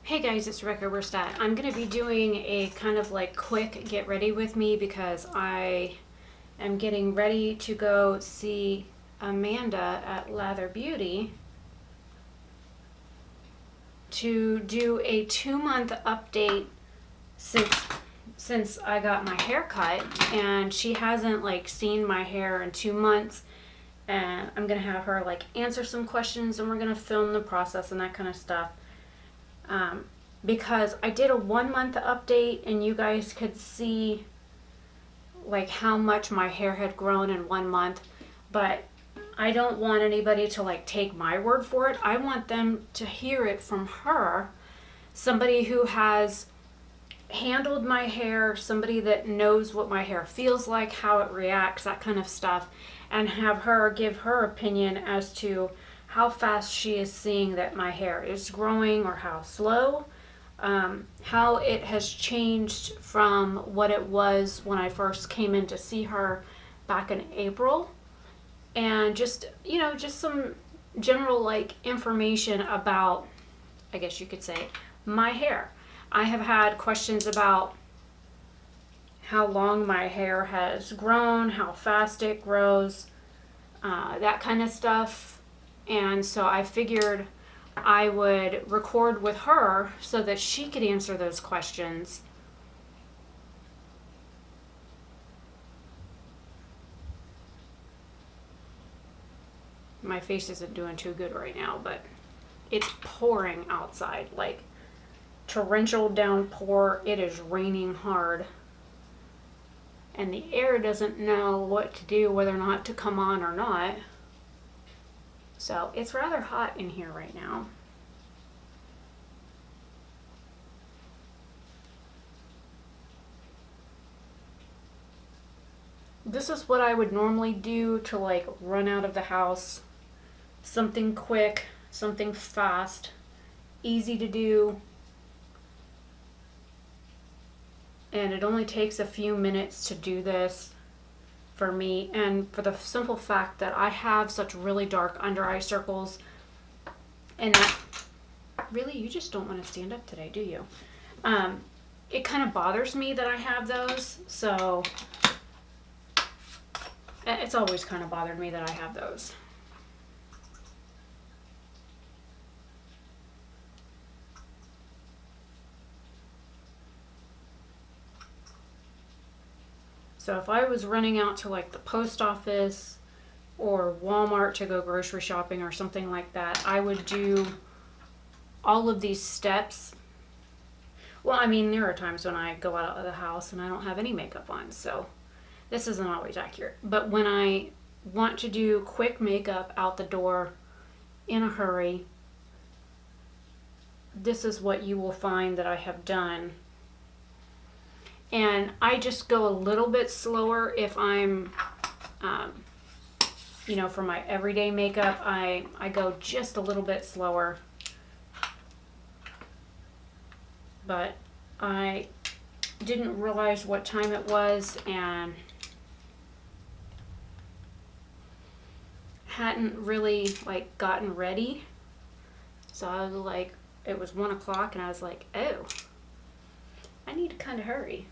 Hey guys, it's Oberstadt. I'm going to be doing a kind of like quick get ready with me because I am getting ready to go see Amanda at Lather Beauty to do a 2-month update since I got my hair cut, and she hasn't like seen my hair in 2 months, and I'm going to have her like answer some questions, and we're going to film the process and that kind of stuff. Because I did a 1-month update and you guys could see like how much my hair had grown in 1 month, but I don't want anybody to like take my word for it. I want them to hear it from her, somebody who has handled my hair, somebody that knows what my hair feels like, how it reacts, that kind of stuff, and have her give her opinion as to how fast she is seeing that my hair is growing or how slow, how it has changed from what it was when I first came in to see her back in April, and just some general like information about, I guess you could say, my hair. I have had questions about how long my hair has grown, how fast it grows, that kind of stuff. And so I figured I would record with her so that she could answer those questions. My face isn't doing too good right now, but it's pouring outside, like torrential downpour. It is raining hard, and the air doesn't know what to do, whether or not to come on or not. So it's rather hot in here right now. This is what I would normally do to like run out of the house. Something quick, something fast, easy to do. And it only takes a few minutes to do this for me, and for the simple fact that I have such really dark under eye circles, and that really, you just don't want to stand up today, do you? It kind of bothers me that I have those, so it's always kind of bothered me that I have those. So if I was running out to like the post office or Walmart to go grocery shopping or something like that, I would do all of these steps. Well, I mean, there are times when I go out of the house and I don't have any makeup on, so this isn't always accurate. But when I want to do quick makeup out the door in a hurry, this is what you will find that I have done. And I just go a little bit slower if I'm, for my everyday makeup, I go just a little bit slower. But I didn't realize what time it was and hadn't really like gotten ready. So I was like, it was 1 o'clock and I was like, oh, I need to kind of hurry.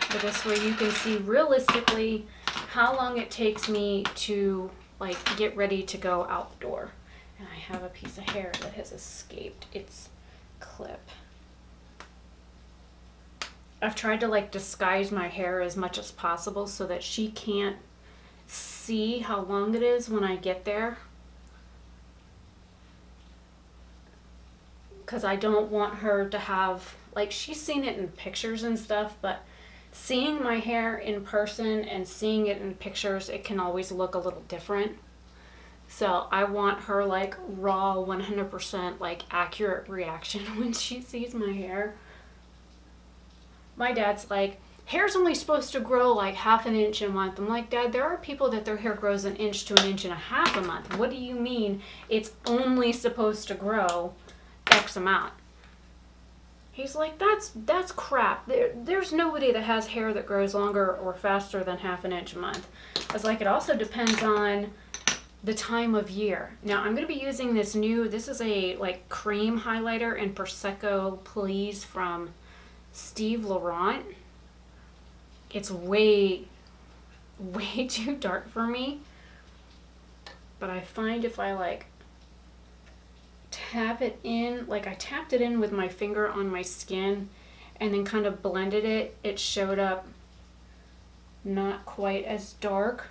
But this way you can see realistically how long it takes me to like get ready to go out the door. And I have a piece of hair that has escaped its clip. I've tried to like disguise my hair as much as possible so that she can't see how long it is when I get there. Because I don't want her to have, like, she's seen it in pictures and stuff, but seeing my hair in person and seeing it in pictures, it can always look a little different. So I want her like raw 100% like accurate reaction when she sees my hair. My dad's like, hair's only supposed to grow like ½ an inch a month. I'm like, Dad, there are people that their hair grows 1 inch to 1.5 inches a month. What do you mean it's only supposed to grow X amount? He's like, that's crap. There's nobody that has hair that grows longer or faster than ½ an inch a month. I was like, it also depends on the time of year. Now I'm going to be using this is a like cream highlighter in Prosecco Please from Steve Laurent. It's way too dark for me, but I find if I like tap it in, like I tapped it in with my finger on my skin and then kind of blended it, it showed up not quite as dark.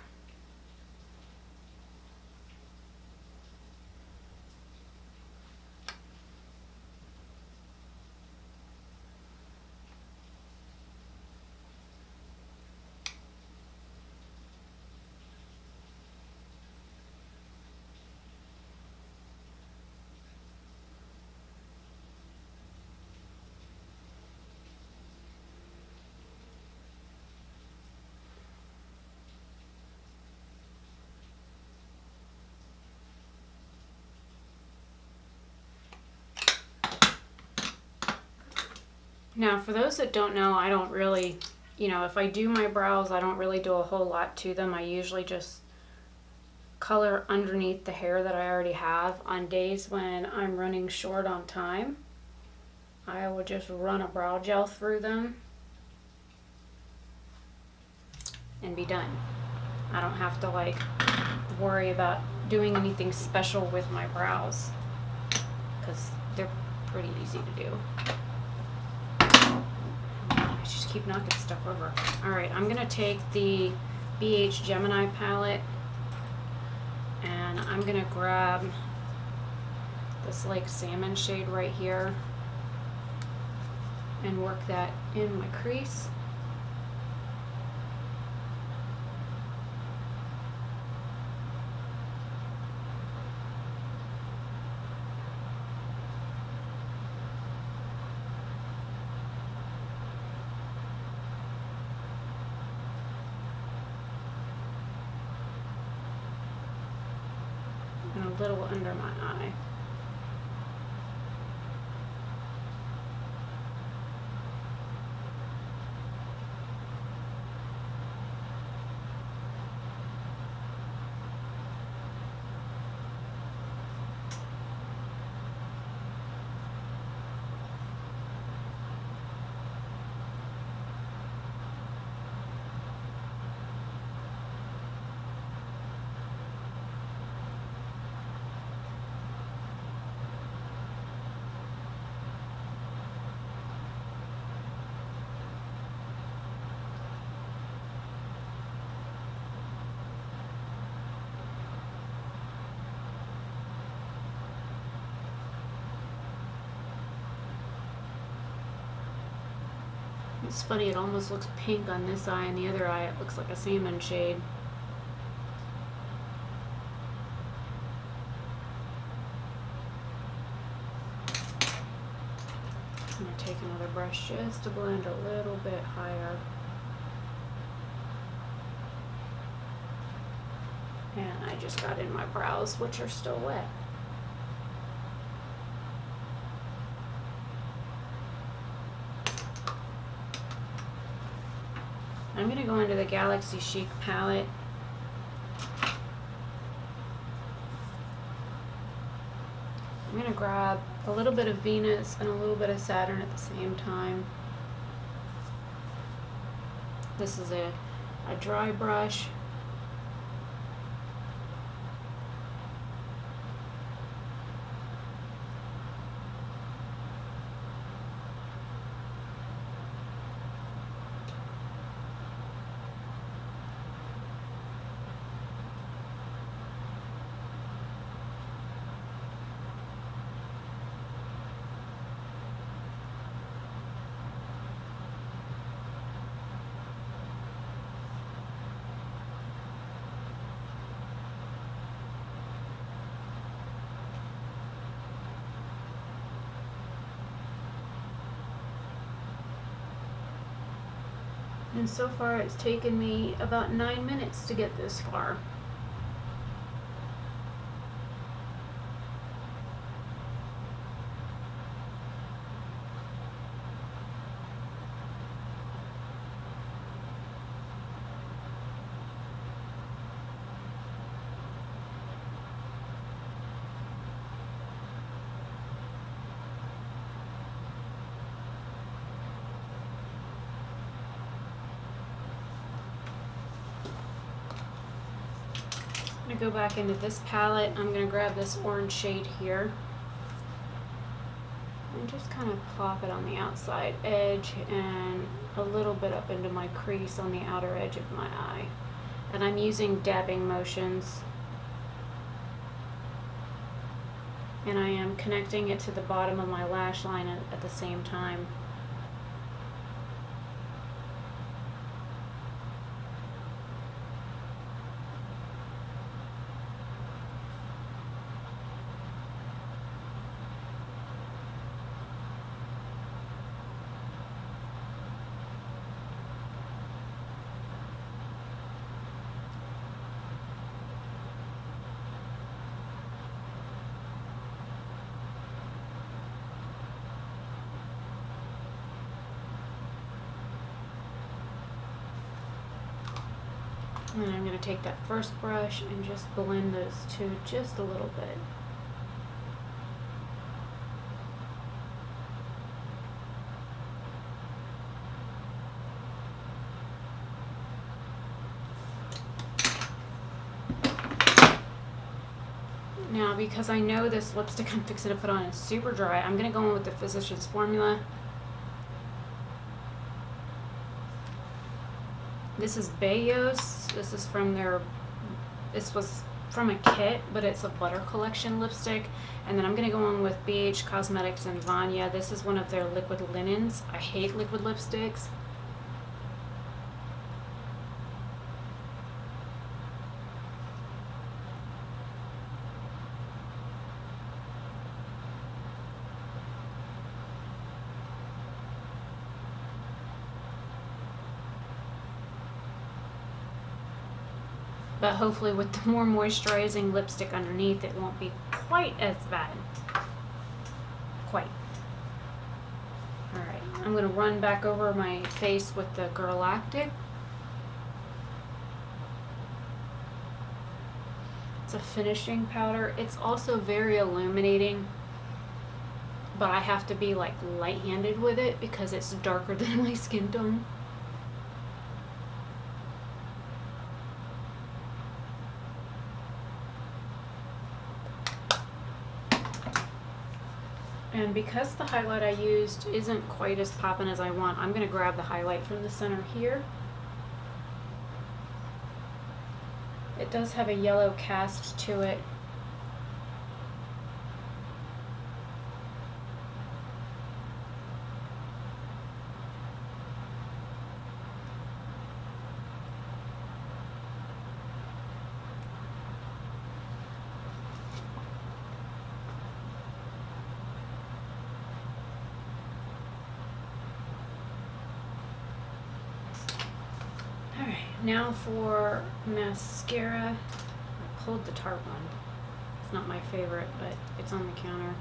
Now, for those that don't know, I don't really, if I do my brows, I don't really do a whole lot to them. I usually just color underneath the hair that I already have. On days when I'm running short on time, I will just run a brow gel through them and be done. I don't have to like worry about doing anything special with my brows because they're pretty easy to do. I just keep knocking stuff over. Alright, I'm going to take the BH Gemini palette and I'm going to grab this like salmon shade right here and work that in my crease. And a little under my eye. It's funny, it almost looks pink on this eye, and the other eye it looks like a salmon shade. I'm going to take another brush just to blend a little bit higher. And I just got in my brows, which are still wet. I'm going to go into the Galaxy Chic palette. I'm going to grab a little bit of Venus and a little bit of Saturn at the same time. This is a dry brush. And so far it's taken me about 9 minutes to get this far. I'm going to go back into this palette. I'm going to grab this orange shade here and just kind of plop it on the outside edge and a little bit up into my crease on the outer edge of my eye. And I'm using dabbing motions. And I am connecting it to the bottom of my lash line at the same time. And then I'm going to take that first brush and just blend those two just a little bit. Now, because I know this lipstick I'm fixing to put on is super dry, I'm going to go in with the Physicians Formula. This is Bayos. This is from this was from a kit, but it's a butter collection lipstick. And then I'm going to go in with BH Cosmetics and Vanya. This is one of their liquid linens. I hate liquid lipsticks. But hopefully with the more moisturizing lipstick underneath, it won't be quite as bad. Quite. Alright, I'm going to run back over my face with the Galactic. It's a finishing powder. It's also very illuminating, but I have to be like light-handed with it because it's darker than my skin tone. And because the highlight I used isn't quite as poppin' as I want, I'm going to grab the highlight from the center here. It does have a yellow cast to it. Now for mascara, I pulled the Tarte one. It's not my favorite, but it's on the counter.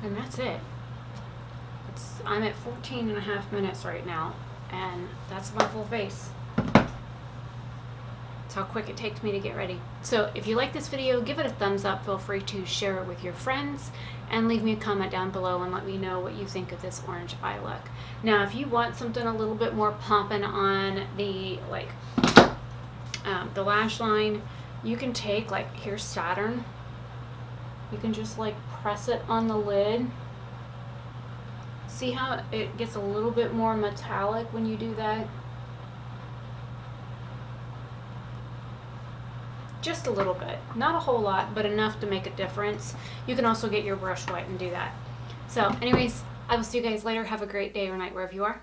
And that's it. I'm at 14.5 minutes right now, and that's my full face. That's how quick it takes me to get ready. So if you like this video, give it a thumbs up. Feel free to share it with your friends and leave me a comment down below and let me know what you think of this orange eye look. Now, if you want something a little bit more pumping on the the lash line, you can take, like, here's Saturn. You can just like press it on the lid. See how it gets a little bit more metallic when you do that? Just a little bit. Not a whole lot, but enough to make a difference. You can also get your brush wet and do that. So anyways, I will see you guys later. Have a great day or night wherever you are.